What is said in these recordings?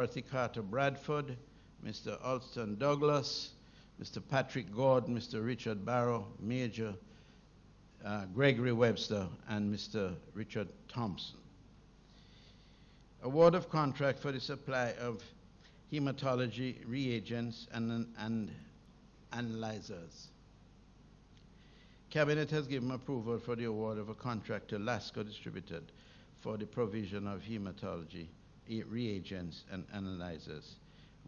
Dorothy Carter Bradford, Mr. Alston Douglas, Mr. Patrick Gordon, Mr. Richard Barrow, Major Gregory Webster, and Mr. Richard Thompson. Award of contract for the supply of hematology reagents and analyzers. Cabinet has given approval for the award of a contract to LASCO Distributed for the provision of hematology reagents and analyzers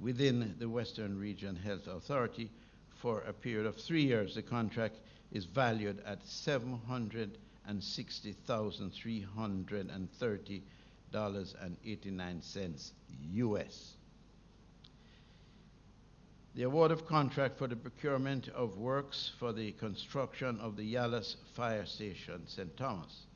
within the Western Region Health Authority for a period of 3 years. The contract is valued at $760,330.89 US. The award of contract for the procurement of works for the construction of the Yallas Fire Station, St. Thomas.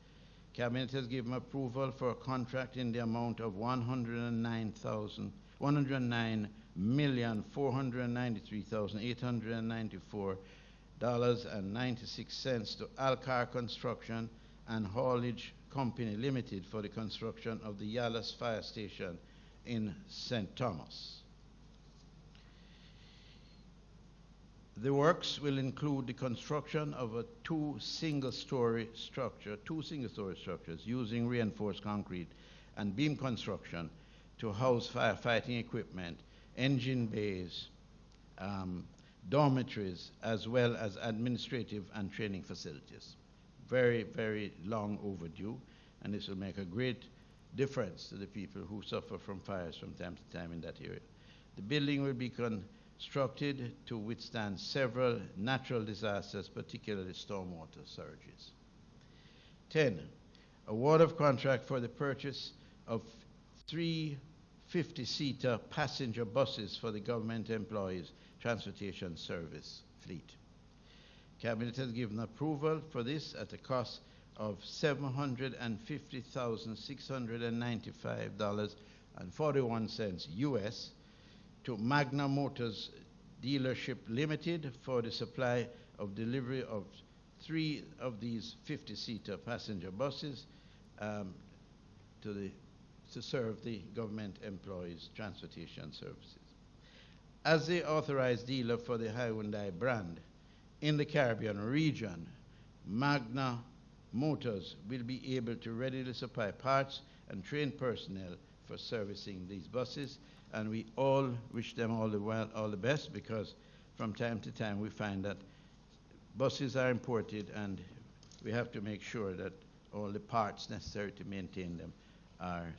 Cabinet has given approval for a contract in the amount of $109,193,894.96 to Alcar Construction and Haulage Company Limited for the construction of the Yallas Fire Station in St. Thomas. The works will include the construction of two single-story structures using reinforced concrete and beam construction to house firefighting equipment, engine bays, dormitories, as well as administrative and training facilities. Very, very long overdue, and this will make a great difference to the people who suffer from fires from time to time in that area. The building will be constructed to withstand several natural disasters, particularly stormwater surges. 10, award of contract for the purchase of 3 50-seater passenger buses for the government employees transportation service fleet. Cabinet has given approval for this at a cost of $750,695.41 US to Magna Motors Dealership Limited for the supply of delivery of 3 of these 50-seater passenger buses to serve the government employees' transportation services. As the authorized dealer for the Hyundai brand in the Caribbean region, Magna Motors will be able to readily supply parts and train personnel for servicing these buses, and we all wish them all the best, because from time to time we find that buses are imported and we have to make sure that all the parts necessary to maintain them are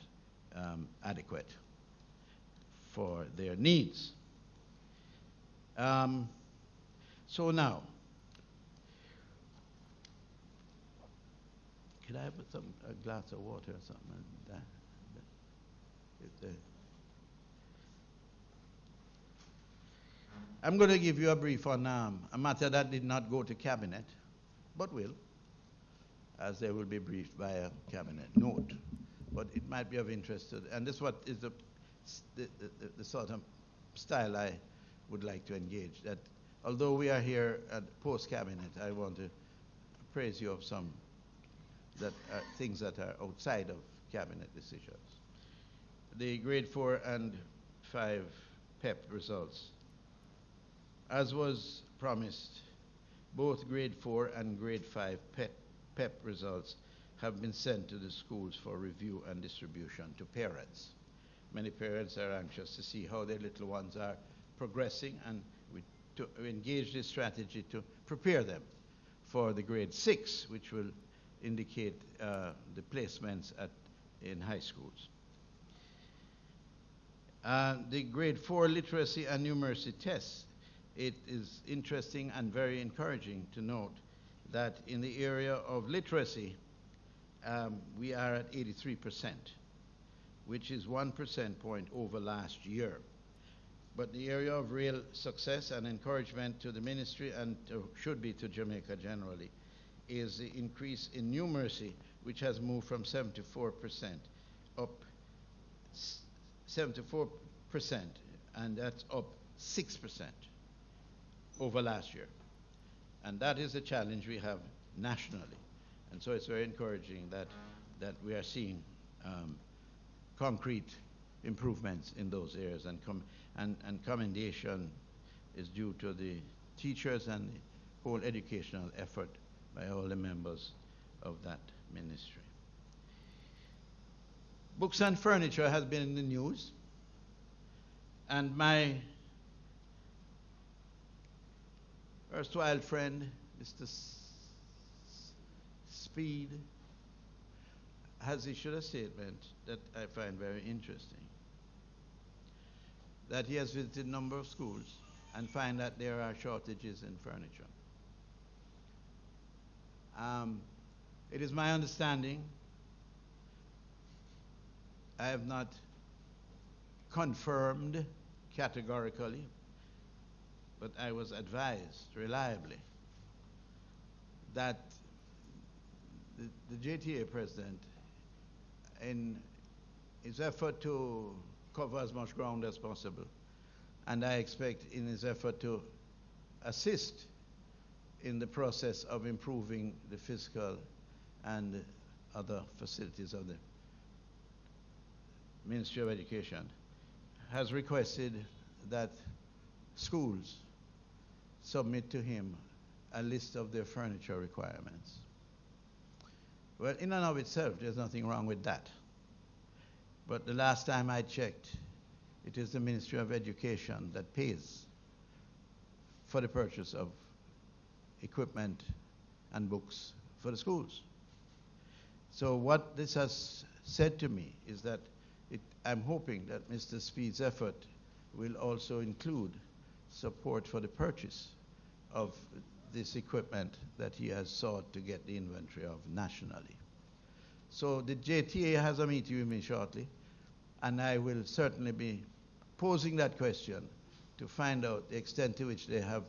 adequate for their needs. So now, could I have a glass of water or something? I'm going to give you a brief on a matter that did not go to cabinet, but will, as they will be briefed by a cabinet note. But it might be of interest to, and this is what is the sort of style I would like to engage. That although we are here at post-cabinet, I want to praise you of some things that are outside of cabinet decisions. The grade 4 and 5 PEP results. As was promised, both grade 4 and grade 5 PEP results have been sent to the schools for review and distribution to parents. Many parents are anxious to see how their little ones are progressing, and we engage this strategy to prepare them for the grade 6, which will indicate the placements in high schools. The grade 4 literacy and numeracy tests, it is interesting and very encouraging to note that in the area of literacy, we are at 83%, which is 1 percentage point over last year. But the area of real success and encouragement to the ministry, and should be to Jamaica generally, is the increase in numeracy, which has moved from 74% up 74%, and that's up 6% over last year. And that is a challenge we have nationally. And so it's very encouraging that we are seeing concrete improvements in those areas, and commendation is due to the teachers and the whole educational effort by all the members of that ministry. Books and furniture has been in the news, and my erstwhile friend, Mr. Speed, has issued a statement that I find very interesting. That he has visited a number of schools and find that there are shortages in furniture. It is my understanding, I have not confirmed categorically, but I was advised reliably that the JTA president, in his effort to cover as much ground as possible, and I expect in his effort to assist in the process of improving the physical and other facilities of the Ministry of Education, has requested that schools submit to him a list of their furniture requirements. Well, in and of itself, there's nothing wrong with that. But the last time I checked, it is the Ministry of Education that pays for the purchase of equipment and books for the schools. So what this has said to me is that I'm hoping that Mr. Speed's effort will also include support for the purchase of this equipment that he has sought to get the inventory of nationally. So the JTA has a meeting with me shortly, and I will certainly be posing that question to find out the extent to which they have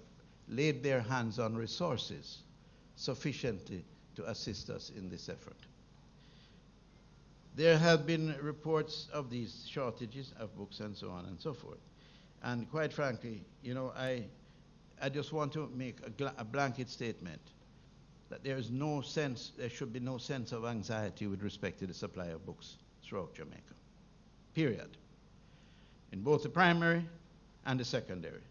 laid their hands on resources sufficiently to assist us in this effort. There have been reports of these shortages of books and so on and so forth. And quite frankly, you know, I just want to make a blanket statement that there should be no sense of anxiety with respect to the supply of books throughout Jamaica, period. In both the primary and the secondary.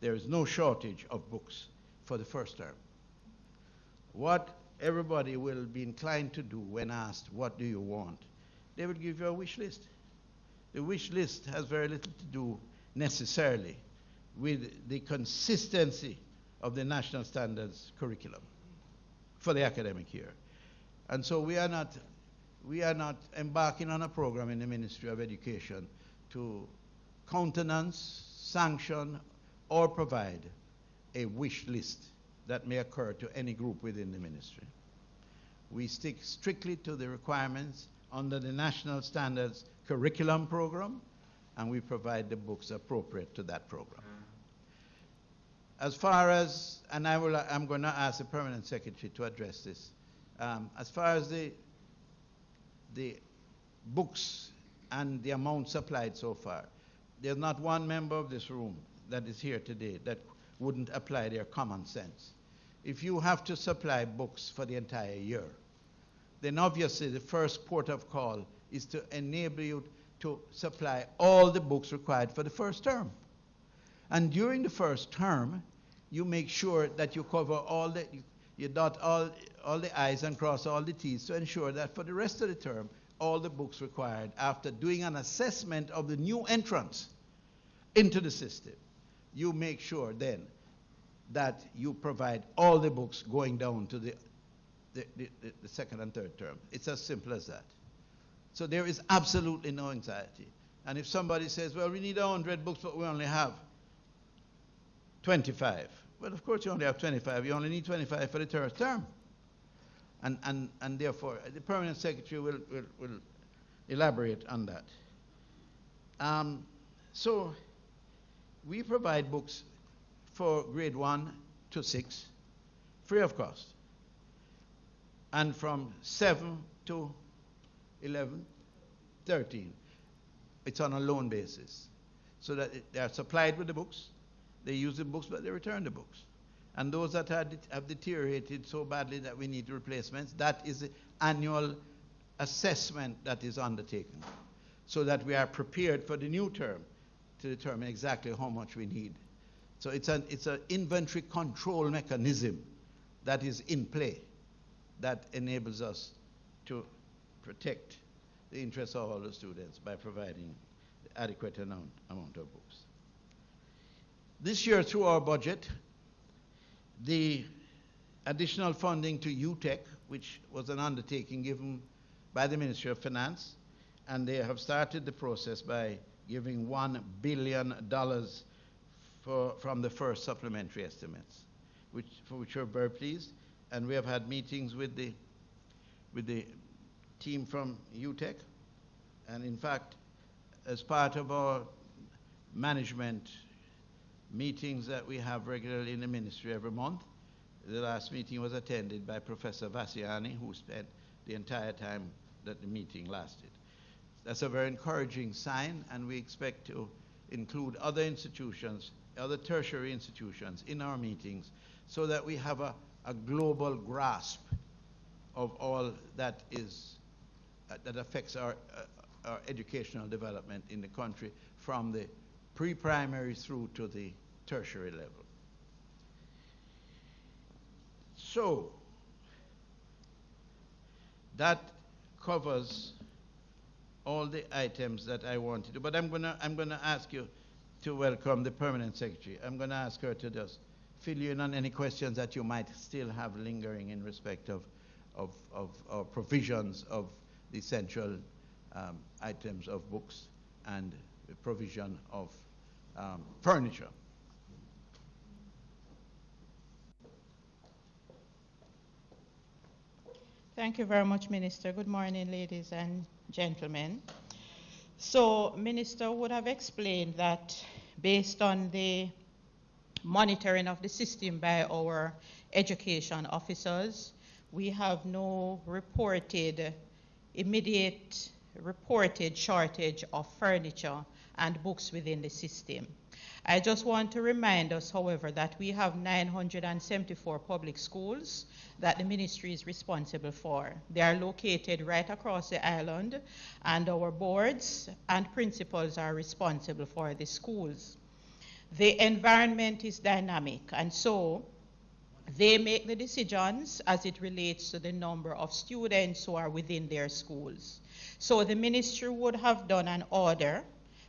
There is no shortage of books for the first term. What everybody will be inclined to do when asked, what do you want? They will give you a wish list. The wish list has very little to do necessarily with the consistency of the national standards curriculum for the academic year. And so we are not embarking on a program in the Ministry of Education to countenance, sanction, or provide a wish list that may occur to any group within the ministry. We stick strictly to the requirements under the National Standards Curriculum Program, and we provide the books appropriate to that program. As far as, and I'm going to ask the Permanent Secretary to address this, as far as the books and the amount supplied so far, there's not one member of this room that is here today that wouldn't apply their common sense. If you have to supply books for the entire year, then obviously the first port of call is to enable you to supply all the books required for the first term. And during the first term, you make sure that you cover you dot all the I's and cross all the T's to ensure that for the rest of the term, all the books required after doing an assessment of the new entrants into the system, you make sure then that you provide all the books going down to the second and third term. It's as simple as that. So there is absolutely no anxiety. And if somebody says, well, we need 100 books, but we only have 25. Well, of course you only have 25. You only need 25 for the third term. And therefore, the Permanent Secretary will elaborate on that. So we provide books for grade 1 to 6, free of cost. And from 7 to 11, 13, it's on a loan basis. So that they are supplied with the books, they use the books, but they return the books. And those that have deteriorated so badly that we need replacements, that is the annual assessment that is undertaken. so that we are prepared for the new term to determine exactly how much we need. So it's an inventory control mechanism that is in play that enables us to protect the interests of all the students by providing the adequate amount of books. This year, through our budget, the additional funding to UTEC, which was an undertaking given by the Ministry of Finance, and they have started the process by giving $1 billion from the first supplementary estimates, for which we're very pleased. And we have had meetings with the team from UTEC. And in fact, as part of our management meetings that we have regularly in the ministry every month, the last meeting was attended by Professor Vassiani, who spent the entire time that the meeting lasted. That's a very encouraging sign, and we expect to include other institutions, other tertiary institutions in our meetings, so that we have a global grasp of all that is that affects our educational development in the country, from the pre-primary through to the tertiary level. So that covers all the items that I wanted to, but I'm gonna ask you to welcome the permanent secretary. I'm gonna ask her to just fill you in on any questions that you might still have lingering in respect of provisions of the essential items of books and the provision of furniture. Thank you very much, Minister. Good morning, ladies and gentlemen. So, Minister would have explained that based on the monitoring of the system by our education officers, we have no immediate reported shortage of furniture and books within the system. I just want to remind us, however, that we have 974 public schools that the ministry is responsible for. They are located right across the island, and our boards and principals are responsible for the schools. The environment is dynamic, and so they make the decisions as it relates to the number of students who are within their schools. So the ministry would have done an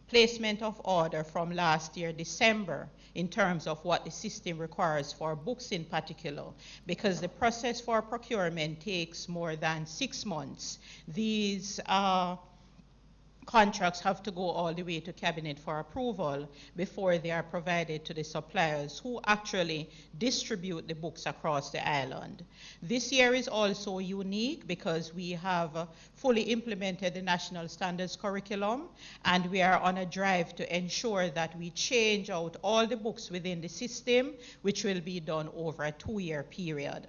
placement of order from last year, December, in terms of what the system requires for books in particular, because the process for procurement takes more than 6 months. These contracts have to go all the way to cabinet for approval before they are provided to the suppliers, who actually distribute the books across the island. This year is also unique because we have fully implemented the National Standards Curriculum, and we are on a drive to ensure that we change out all the books within the system, which will be done over a 2-year period.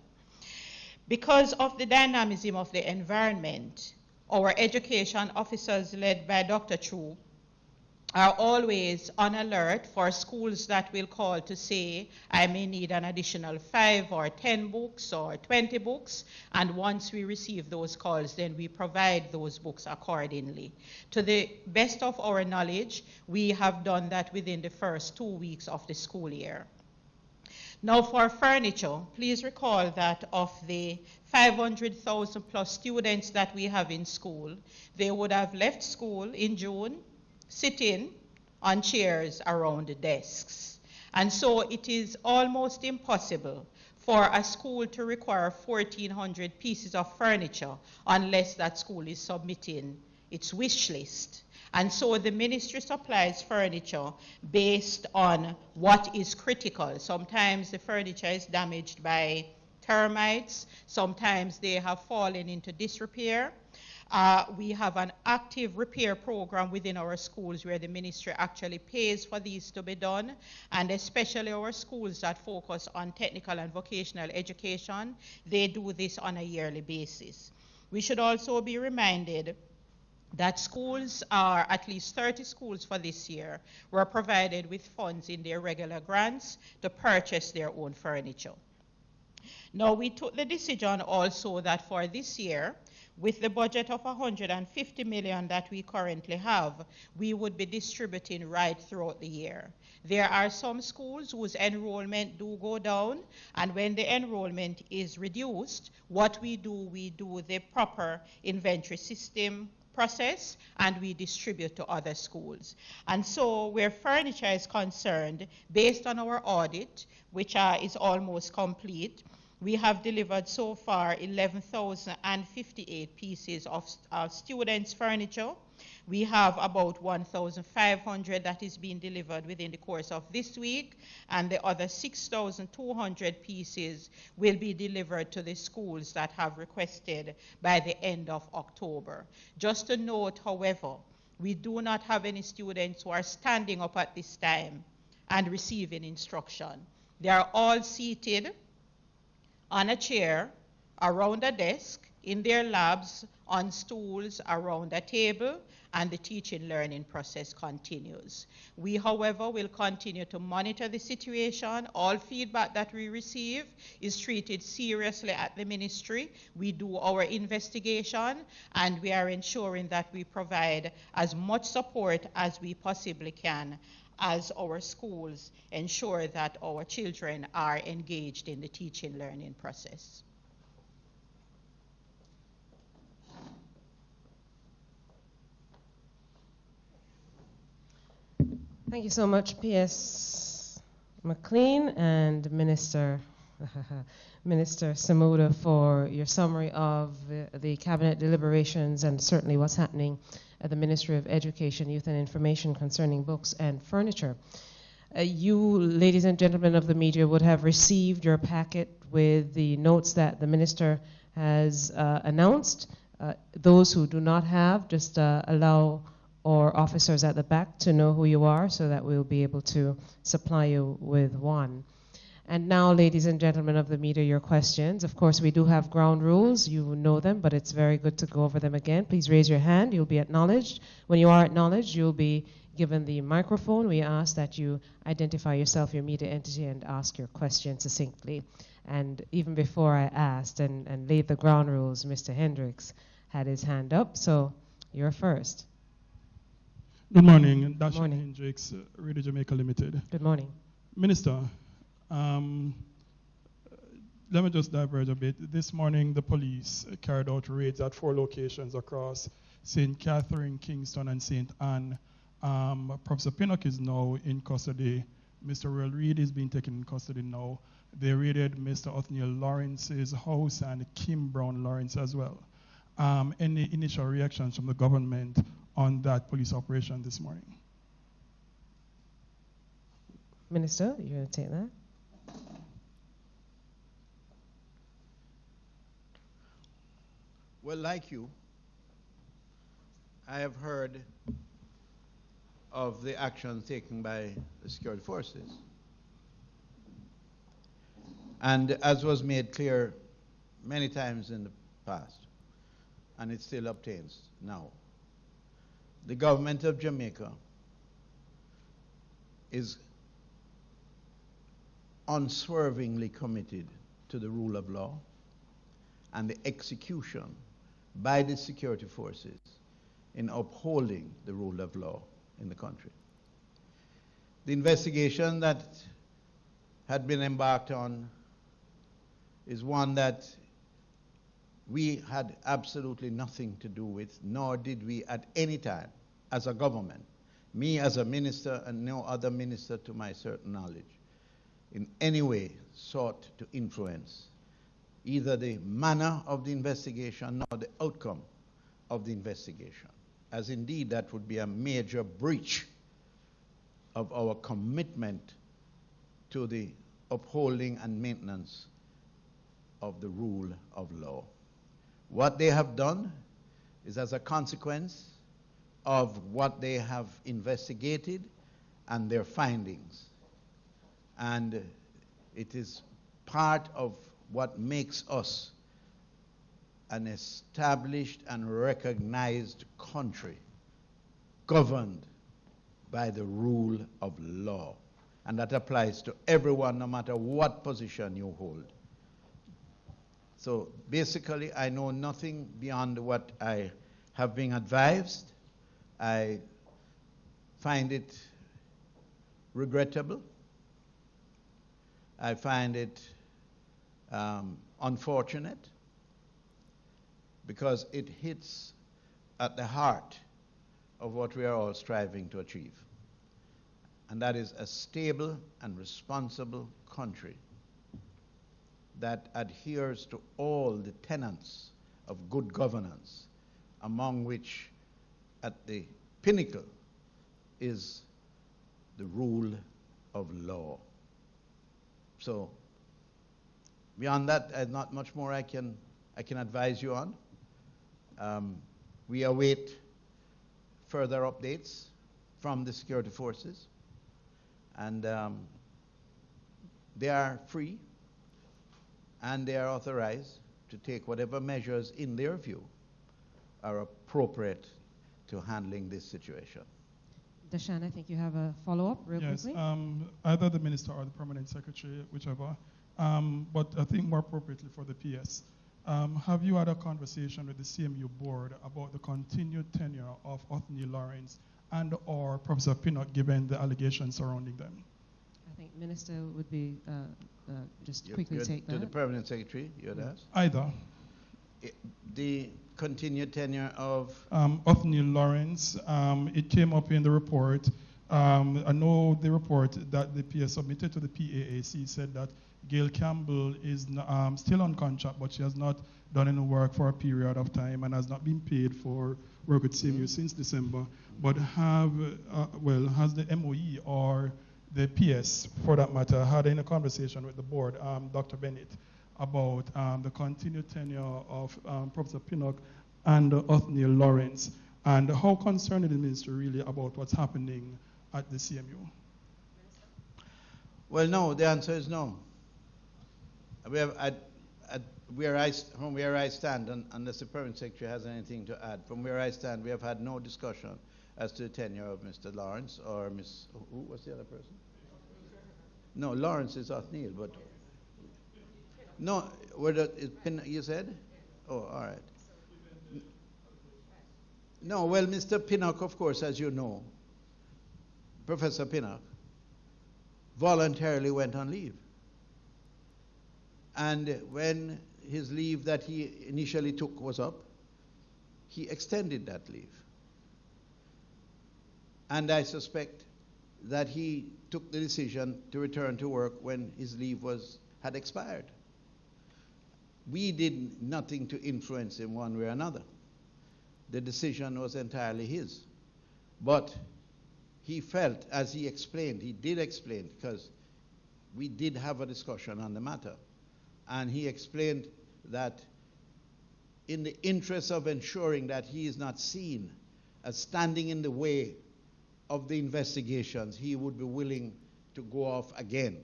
Because of the dynamism of the environment, our education officers, led by Dr. Chu, are always on alert for schools that will call to say, I may need an additional 5 or 10 books or 20 books, and once we receive those calls, then we provide those books accordingly. To the best of our knowledge, we have done that within the first 2 weeks of the school year. Now, for furniture, please recall that of the 500,000 plus students that we have in school, they would have left school in June sitting on chairs around the desks. And so it is almost impossible for a school to require 1,400 pieces of furniture unless that school is submitting its wish list. And so the ministry supplies furniture based on what is critical. Sometimes the furniture is damaged by termites. Sometimes they have fallen into disrepair. We have an active repair program within our schools where the ministry actually pays for these to be done, and especially our schools that focus on technical and vocational education, they do this on a yearly basis. We should also be reminded that schools, are at least 30 schools for this year, were provided with funds in their regular grants to purchase their own furniture. Now, we took the decision also that for this year, With the budget of 150 million that we currently have, we would be distributing right throughout the year. There are some schools whose enrollment do go down, and when the enrollment is reduced, what we do the proper inventory system process, and we distribute to other schools. And so where furniture is concerned, based on our audit, which is almost complete, we have delivered so far 11,058 pieces of students' furniture. We have about 1,500 that is being delivered within the course of this week, and the other 6,200 pieces will be delivered to the schools that have requested by the end of October. Just a note, however, we do not have any students who are standing up at this time and receiving instruction. They are all seated on a chair, around a desk, in their labs, on stools, around a table, and the teaching learning process continues. We, however, will continue to monitor the situation. All feedback that we receive is treated seriously at the ministry. We do our investigation, and we are ensuring that we provide as much support as we possibly can as our schools ensure that our children are engaged in the teaching learning process. Thank you so much, P.S. McLean and Minister Samuda, for your summary of the cabinet deliberations and certainly what's happening at the Ministry of Education, Youth and Information concerning books and furniture. You, ladies and gentlemen of the media, would have received your packet with the notes that the minister has announced. Those who do not have, just allow our officers at the back to know who you are so that we'll be able to supply you with one. And now, ladies and gentlemen of the media, your questions. Of course, we do have ground rules. You know them, but it's very good to go over them again. Please raise your hand. You'll be acknowledged. When you are acknowledged, you'll be given the microphone. We ask that you identify yourself, your media entity, and ask your question succinctly. And even before I asked and laid the ground rules, Mr. Hendricks had his hand up, so you're first. Good morning. Good morning. Hendricks, Radio Jamaica Limited. Good morning. Minister, let me just diverge a bit. This morning, the police carried out raids at 4 locations across St. Catherine, Kingston, and St. Anne. Professor Pinnock is now in custody. Mr. Royal Reed is being taken in custody now. They raided Mr. Othniel Lawrence's house and Kim Brown Lawrence as well. Any initial reactions from the government on that police operation this morning? Minister, you're going to take that? Well, like you, I have heard of the action taken by the security forces. And as was made clear many times in the past, and it still obtains now, the government of Jamaica is unswervingly committed to the rule of law and the execution by the security forces in upholding the rule of law in the country. The investigation that had been embarked on is one that we had absolutely nothing to do with, nor did we at any time as a government, me as a minister and no other minister to my certain knowledge, in any way sought to influence either the manner of the investigation nor the outcome of the investigation, as indeed that would be a major breach of our commitment to the upholding and maintenance of the rule of law. What they have done is as a consequence of what they have investigated and their findings. And it is part of what makes us an established and recognized country governed by the rule of law. And that applies to everyone, no matter what position you hold. So basically, I know nothing beyond what I have been advised. I find it regrettable. I find it unfortunate because it hits at the heart of what we are all striving to achieve. And that is a stable and responsible country that adheres to all the tenets of good governance, among which at the pinnacle is the rule of law. So beyond that, there's not much more I can advise you on. We await further updates from the security forces, and they are free and they are authorized to take whatever measures in their view are appropriate to handling this situation. Dashan, I think you have a follow-up real quickly. Yes, either the minister or the permanent secretary, whichever, but I think more appropriately for the PS. Have you had a conversation with the CMU board about the continued tenure of Othniel Lawrence and or Professor Pinnock, given the allegations surrounding them? I think Minister would be just quickly take that. To the permanent secretary, you had asked? Either. The continued tenure of? Othniel Lawrence. It came up in the report. I know the report that the PS submitted to the PAAC said that Gail Campbell is still on contract, but she has not done any work for a period of time and has not been paid for work with CMU since December. But has the MOE or the PS, for that matter, had any conversation with the board, Dr. Bennett, about the continued tenure of Professor Pinnock and Othniel Lawrence, and how concerned is the minister really about what's happening at the CMU? Well, no, the answer is no. We have, from where I stand, unless the permanent secretary has anything to add, from where I stand, we have had no discussion as to the tenure of Mr. Lawrence or Miss, who was the other person? No, Lawrence is Othniel, but no, you said? Oh, all right. No, well, Mr. Pinnock, of course, as you know, Professor Pinnock voluntarily went on leave. And when his leave that he initially took was up, he extended that leave. And I suspect that he took the decision to return to work when his leave had expired. We did nothing to influence him one way or another. The decision was entirely his. But he felt, as he explained, he did explain, because we did have a discussion on the matter, and he explained that in the interest of ensuring that he is not seen as standing in the way of the investigations, he would be willing to go off again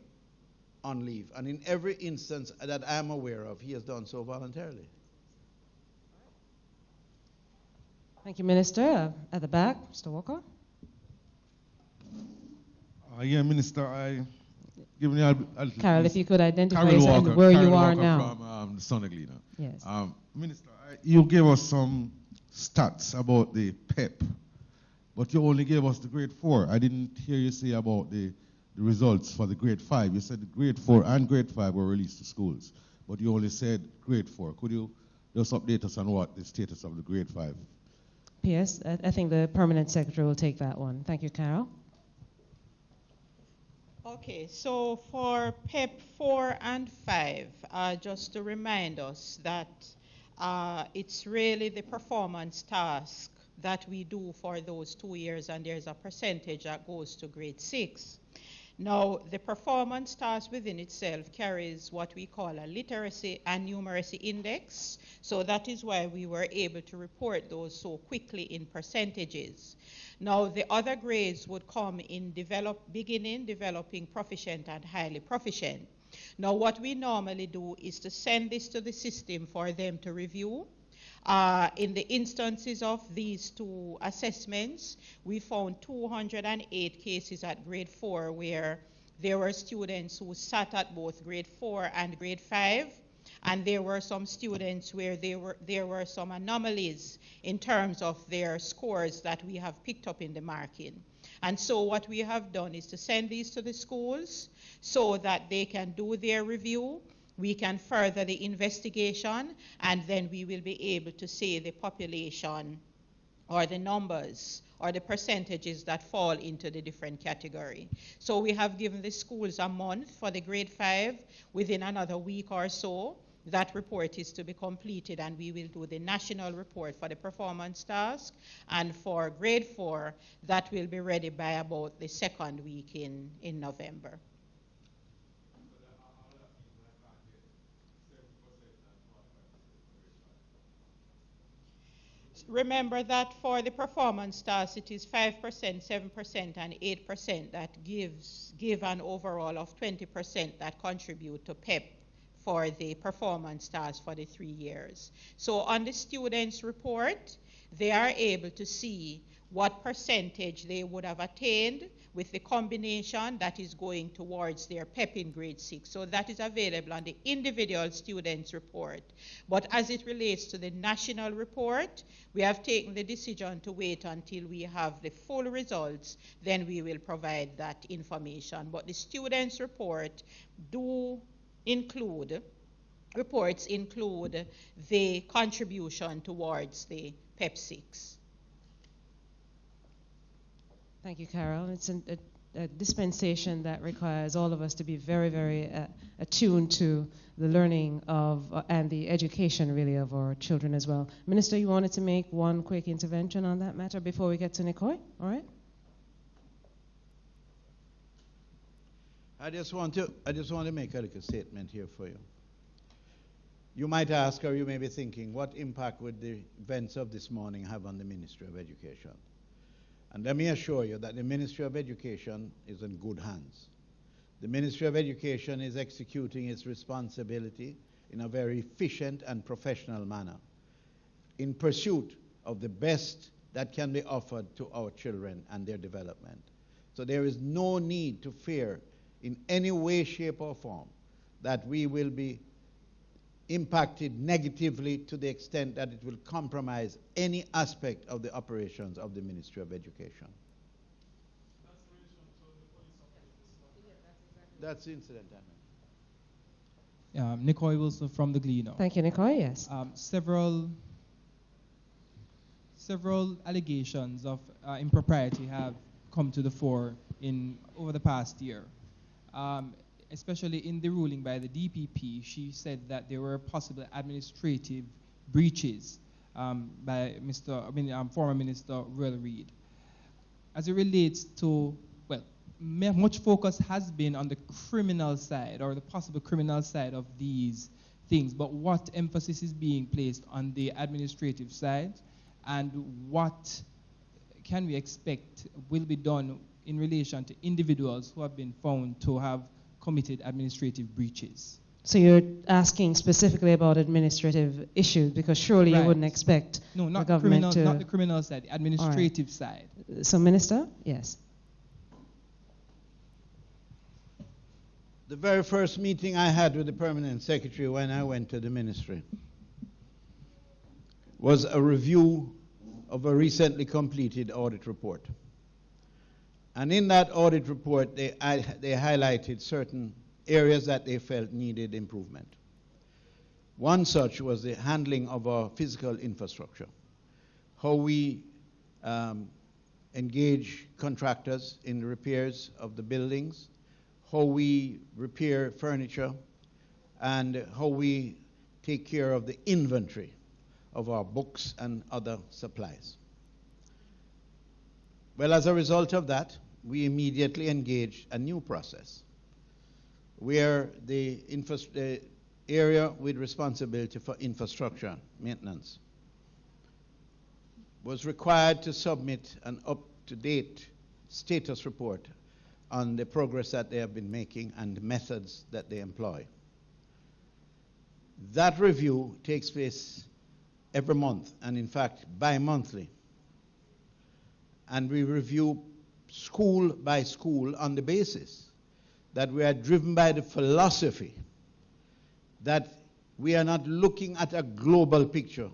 on leave. And in every instance that I'm aware of, he has done so voluntarily. Thank you, Minister. At the back, Mr. Walker. Yeah, Minister, given you Carol, if you could identify Carol yourself Walker, and where Carol you are Walker now. From Sonneglina. Yes. Minister, you gave us some stats about the PEP, but you only gave us the grade 4. I didn't hear you say about the results for the grade 5. You said the grade 4 and grade 5 were released to schools, but you only said grade 4. Could you just update us on what the status of the grade 5? Yes, I think the permanent secretary will take that one. Thank you, Carol. Okay, so for PEP 4 and 5, just to remind us that it's really the performance task that we do for those 2 years, and there's a percentage that goes to grade 6. Now, the performance task within itself carries what we call a literacy and numeracy index, so that is why we were able to report those so quickly in percentages. Now, the other grades would come in beginning, developing, proficient, and highly proficient. Now, what we normally do is to send this to the system for them to review. In the instances of these two assessments, we found 208 cases at grade 4 where there were students who sat at both grade 4 and grade 5, And there were some students where there were some anomalies in terms of their scores that we have picked up in the marking. And so what we have done is to send these to the schools so that they can do their review. We can further the investigation, and then we will be able to say the population or the numbers or the percentages that fall into the different category. So we have given the schools a month for the grade 5. Within another week or so, that report is to be completed, and we will do the national report for the performance task. And for grade 4, that will be ready by about the second week in November. Remember that for the performance task, it is 5%, 7%, and 8% that give an overall of 20% that contribute to PEP for the performance task for the 3 years. So on the students' report, they are able to see what percentage they would have attained with the combination that is going towards their PEP in grade 6. So that is available on the individual students' report. But as it relates to the national report, we have taken the decision to wait until we have the full results, then we will provide that information. But the students' report reports include the contribution towards the PEP 6. Thank you, Carol. It's a dispensation that requires all of us to be very, very attuned to the learning of and the education, really, of our children as well. Minister, you wanted to make one quick intervention on that matter before we get to Nikoi? All right. I just want to make a little statement here for you. You might ask, or you may be thinking, what impact would the events of this morning have on the Ministry of Education? And let me assure you that the Ministry of Education is in good hands. The Ministry of Education is executing its responsibility in a very efficient and professional manner in pursuit of the best that can be offered to our children and their development. So there is no need to fear in any way, shape, or form that we will be impacted negatively to the extent that it will compromise any aspect of the operations of the Ministry of Education. That's incident, Nikoi Wilson from the Gleaner. Thank you, Nikoi. Yes. Several allegations of impropriety have come to the fore over the past year. Especially in the ruling by the DPP, she said that there were possible administrative breaches by former Minister Royal Reid. As it relates to, much focus has been on the criminal side or the possible criminal side of these things, but what emphasis is being placed on the administrative side, and what can we expect will be done in relation to individuals who have been found to have committed administrative breaches? So you're asking specifically about administrative issues, because surely you wouldn't expect the government to... Not the criminal side, the administrative side. So, Minister, yes. The very first meeting I had with the Permanent Secretary when I went to the ministry was a review of a recently completed audit report. And in that audit report, they highlighted certain areas that they felt needed improvement. One such was the handling of our physical infrastructure, how we engage contractors in the repairs of the buildings, how we repair furniture, and how we take care of the inventory of our books and other supplies. Well, as a result of that, we immediately engaged a new process where the area with responsibility for infrastructure maintenance was required to submit an up-to-date status report on the progress that they have been making and the methods that they employ. That review takes place every month, and in fact bi-monthly. And we review school by school on the basis that we are driven by the philosophy that we are not looking at a global picture,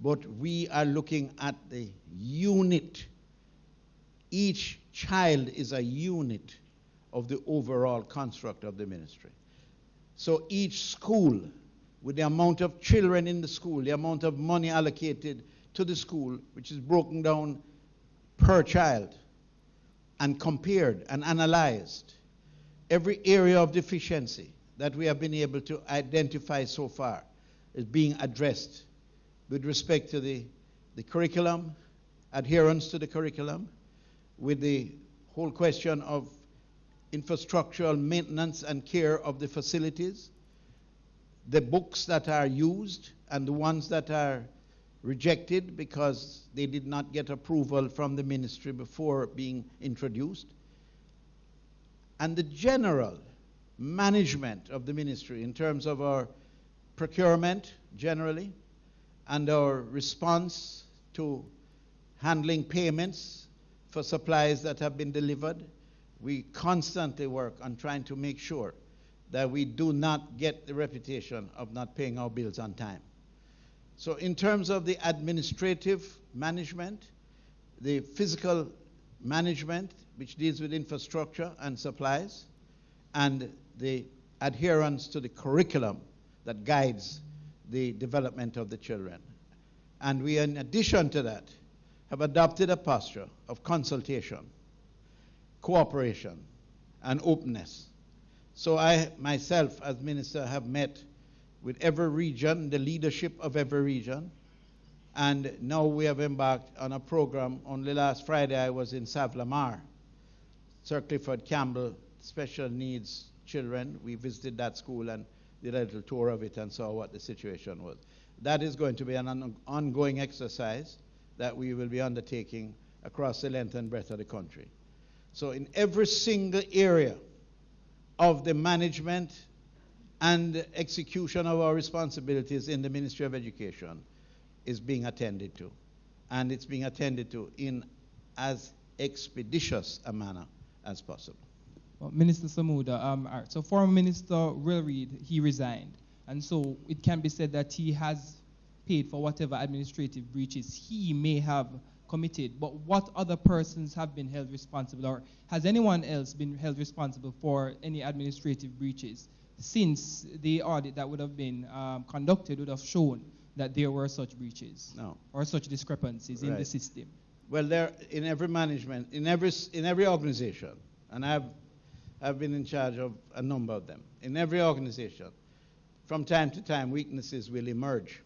but we are looking at the unit. Each child is a unit of the overall construct of the ministry. So each school, with the amount of children in the school, the amount of money allocated to the school, which is broken down per child and compared and analyzed, every area of deficiency that we have been able to identify so far is being addressed with respect to the curriculum, adherence to the curriculum, with the whole question of infrastructural maintenance and care of the facilities, the books that are used and the ones that are rejected because they did not get approval from the ministry before being introduced, and the general management of the ministry in terms of our procurement generally and our response to handling payments for supplies that have been delivered. We constantly work on trying to make sure that we do not get the reputation of not paying our bills on time. So in terms of the administrative management, the physical management, which deals with infrastructure and supplies, and the adherence to the curriculum that guides the development of the children. And we, in addition to that, have adopted a posture of consultation, cooperation, and openness. So I, myself, as minister, have met with every region, the leadership of every region, and now we have embarked on a program. Only last Friday I was in Savlamar, Sir Clifford Campbell, special needs children. We visited that school and did a little tour of it and saw what the situation was. That is going to be an ongoing exercise that we will be undertaking across the length and breadth of the country. So in every single area of the management and execution of our responsibilities in the Ministry of Education is being attended to. And it's being attended to in as expeditious a manner as possible. Well, Minister Samuda, all right, so former Minister Will Reid, he resigned. And so it can be said that he has paid for whatever administrative breaches he may have committed. But what other persons have been held responsible, or has anyone else been held responsible for any administrative breaches since the audit that would have been conducted would have shown that there were such breaches? No. Or such discrepancies in the system? Well, there in every management, in every organization, and I've been in charge of a number of them. In every organization, from time to time, weaknesses will emerge.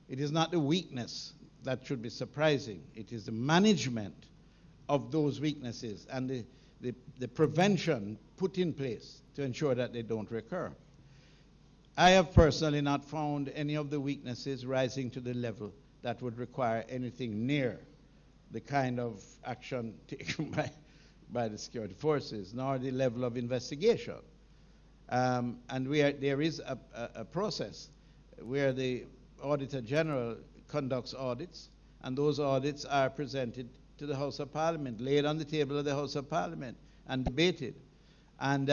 It is not the weakness that should be surprising. It is the management of those weaknesses and the prevention put in place to ensure that they don't recur. I have personally not found any of the weaknesses rising to the level that would require anything near the kind of action taken by the security forces, nor the level of investigation. And there is a process where the Auditor General conducts audits, and those audits are presented to the House of Parliament, laid on the table of the House of Parliament, and debated. And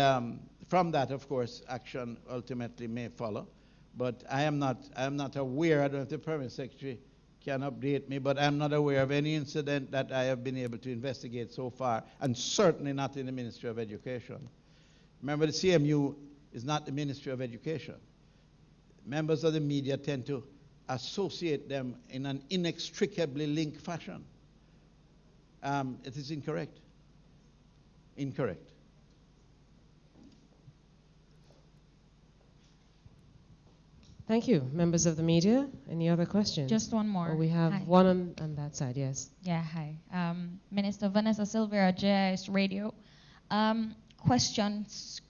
from that, of course, action ultimately may follow. But I am not aware, I don't know if the Permanent Secretary can update me, but I'm not aware of any incident that I have been able to investigate so far, and certainly not in the Ministry of Education. Remember, the CMU is not the Ministry of Education. Members of the media tend to associate them in an inextricably linked fashion. It is incorrect. Incorrect. Thank you. Members of the media, any other questions? Just one more. Oh, we have Hi. one on that side, yes. Yeah, hi. Minister Vanessa Silvera, JIS Radio. Questions,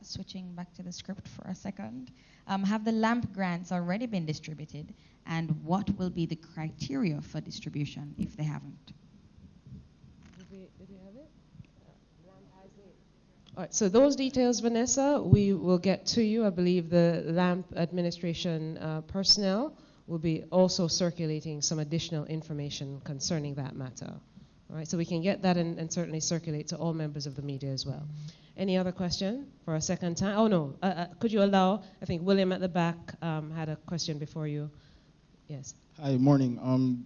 switching back to the script for a second. Have the LAMP grants already been distributed? And what will be the criteria for distribution if they haven't? Did you have it? All right, so those details, Vanessa, we will get to you. I believe the LAMP administration personnel will be also circulating some additional information concerning that matter. All right, so we can get that and certainly circulate to all members of the media as well. Any other question for a second time? Oh, no. Could you allow, I think William at the back had a question before you. Yes. Hi, morning.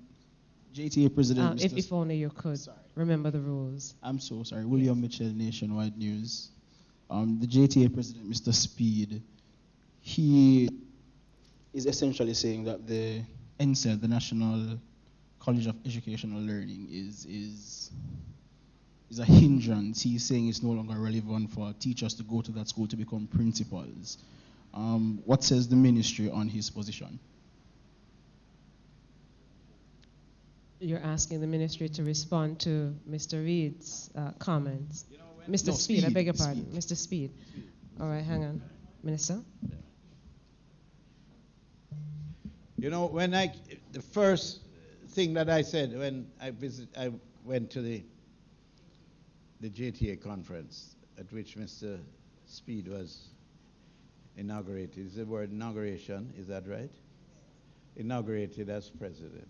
JTA President, if only you could remember the rules. I'm so sorry. William Mitchell, Nationwide News. The JTA President, Mr. Speed, he is essentially saying that the NCEL, the National College of Educational Learning, is a hindrance. He's saying it's no longer relevant for teachers to go to that school to become principals. What says the ministry on his position? You're asking the ministry to respond to Mr. Reed's comments. Mr. Speed, I beg your pardon. Mr. Speed. All right, hang on. Minister? You know, the first thing that I said when I went to the JTA conference at which Mr. Speed was inaugurated, is the word inauguration, is that right? Inaugurated as president.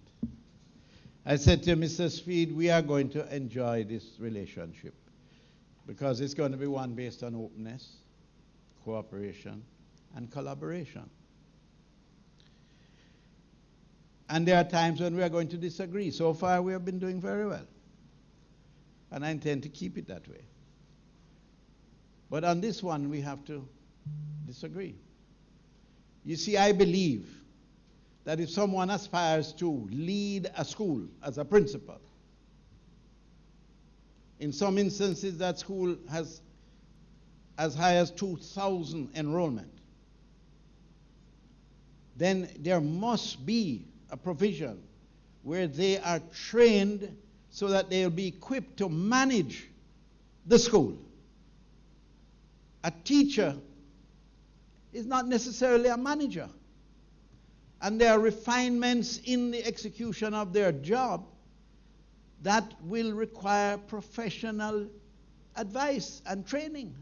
I said to Mr. Speed, we are going to enjoy this relationship because it's going to be one based on openness, cooperation, and collaboration. And there are times when we are going to disagree. So far, we have been doing very well. And I intend to keep it that way. But on this one, we have to disagree. You see, I believe that if someone aspires to lead a school as a principal, in some instances that school has as high as 2,000 enrollment, then there must be a provision where they are trained so that they'll be equipped to manage the school. A teacher is not necessarily a manager. And there are refinements in the execution of their job that will require professional advice and training.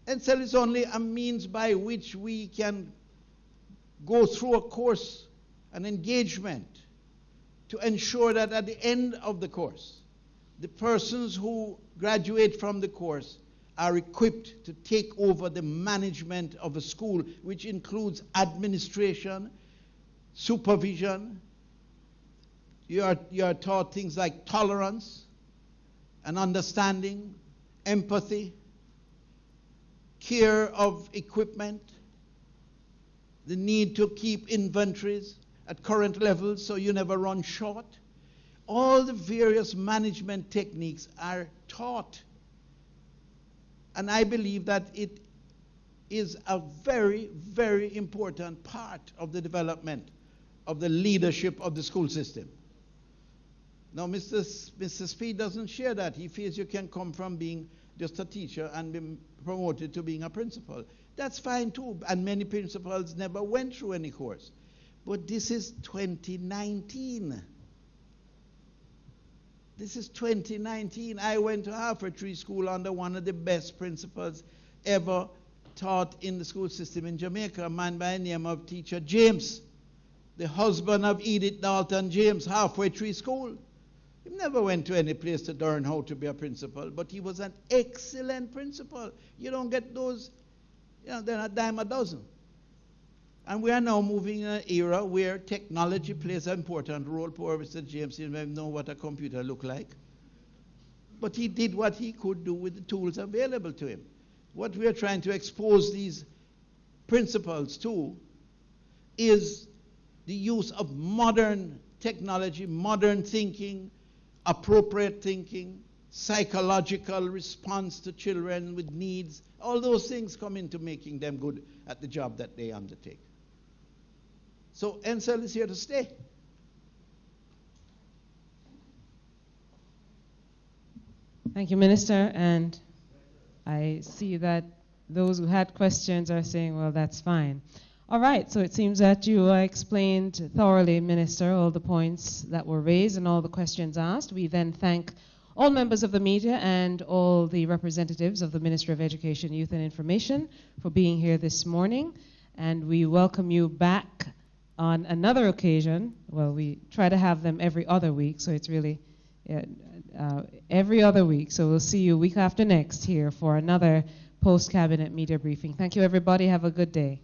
NCEL is only a means by which we can go through a course, an engagement, to ensure that at the end of the course, the persons who graduate from the course are equipped to take over the management of a school, which includes administration, supervision. You are taught things like tolerance and understanding, empathy, care of equipment, the need to keep inventories at current levels so you never run short. All the various management techniques are taught. And I believe that it is a very, very important part of the development of the leadership of the school system. Now, Mr. Speed doesn't share that. He feels you can come from being just a teacher and be promoted to being a principal. That's fine too, and many principals never went through any course. But this is 2019. This is 2019. I went to Harford Tree School under one of the best principals ever taught in the school system in Jamaica, a man by the name of Teacher James, the husband of Edith Dalton James, Halfway Tree School. He never went to any place to learn how to be a principal, but he was an excellent principal. You don't get those, they're a dime a dozen. And we are now moving in an era where technology plays an important role. Poor Mr. James didn't know what a computer looked like. But he did what he could do with the tools available to him. What we are trying to expose these principals to is the use of modern technology, modern thinking, appropriate thinking, psychological response to children with needs. All those things come into making them good at the job that they undertake. So NCEL is here to stay. Thank you, Minister. And I see that those who had questions are saying, well, that's fine. All right, so it seems that you explained thoroughly, Minister, all the points that were raised and all the questions asked. We then thank all members of the media and all the representatives of the Ministry of Education, Youth and Information for being here this morning. And we welcome you back on another occasion. Well, we try to have them every other week, so it's really every other week. So we'll see you week after next here for another post-cabinet media briefing. Thank you, everybody. Have a good day.